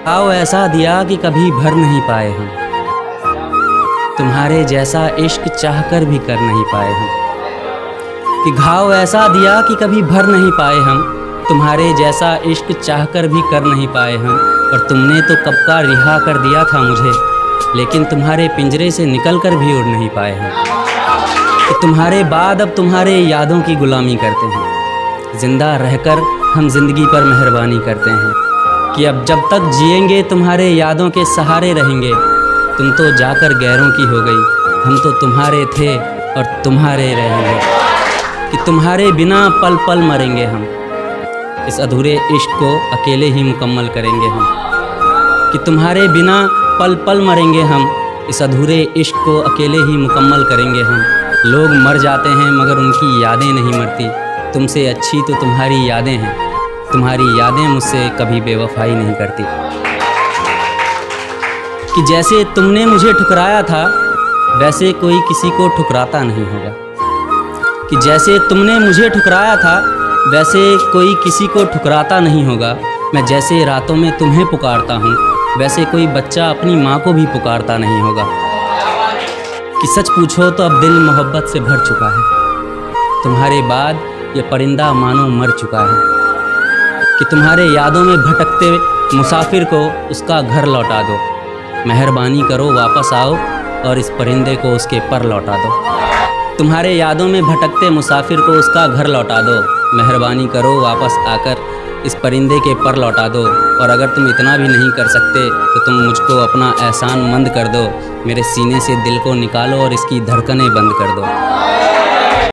आओ ऐसा दिया कि कभी भर नहीं पाए हम, तुम्हारे जैसा इश्क चाह कर भी कर नहीं पाए हम। कि घाव ऐसा दिया कि कभी भर नहीं पाए हम, तुम्हारे जैसा इश्क चाह कर भी कर नहीं पाए हम। और तुमने तो कब का रिहा कर दिया था मुझे, लेकिन तुम्हारे पिंजरे से निकल कर भी उड़ नहीं पाए हम। कि तुम्हारे बाद अब तुम्हारे यादों की गुलामी करते हैं, ज़िंदा रहकर हम ज़िंदगी पर मेहरबानी करते हैं। कि अब जब तक जिएंगे तुम्हारे यादों के सहारे रहेंगे। तुम तो जाकर गैरों की हो गई, हम तो तुम्हारे थे और तुम्हारे रहेंगे। कि तुम्हारे बिना पल पल मरेंगे हम, इस अधूरे इश्क को अकेले ही मुकम्मल करेंगे हम। कि तुम्हारे बिना पल पल मरेंगे हम, इस अधूरे इश्क को अकेले ही मुकम्मल करेंगे हम। लोग मर जाते हैं मगर उनकी यादें नहीं मरती, तुमसे अच्छी तो तुम्हारी यादें हैं, तुम्हारी यादें मुझसे कभी बेवफाई नहीं करती। कि जैसे तुमने मुझे ठुकराया था, वैसे कोई किसी को ठुकराता नहीं होगा। कि जैसे तुमने मुझे ठुकराया था, वैसे कोई किसी को ठुकराता नहीं होगा। मैं जैसे रातों में तुम्हें पुकारता हूँ, वैसे कोई बच्चा अपनी माँ को भी पुकारता नहीं होगा। कि सच पूछो तो अब दिल मोहब्बत से भर चुका है, तुम्हारे बाद ये परिंदा मानो मर चुका है। कि तुम्हारे यादों में भटकते मुसाफिर को उसका घर लौटा दो, मेहरबानी करो वापस आओ और इस परिंदे को उसके पर लौटा दो। तुम्हारे यादों में भटकते मुसाफिर को उसका घर लौटा दो, मेहरबानी करो वापस आकर इस परिंदे के पर लौटा दो। और अगर तुम इतना भी नहीं कर सकते तो तुम मुझको अपना एहसान मंद कर दो, मेरे सीने से दिल को निकालो और इसकी धड़कनें बंद कर दो।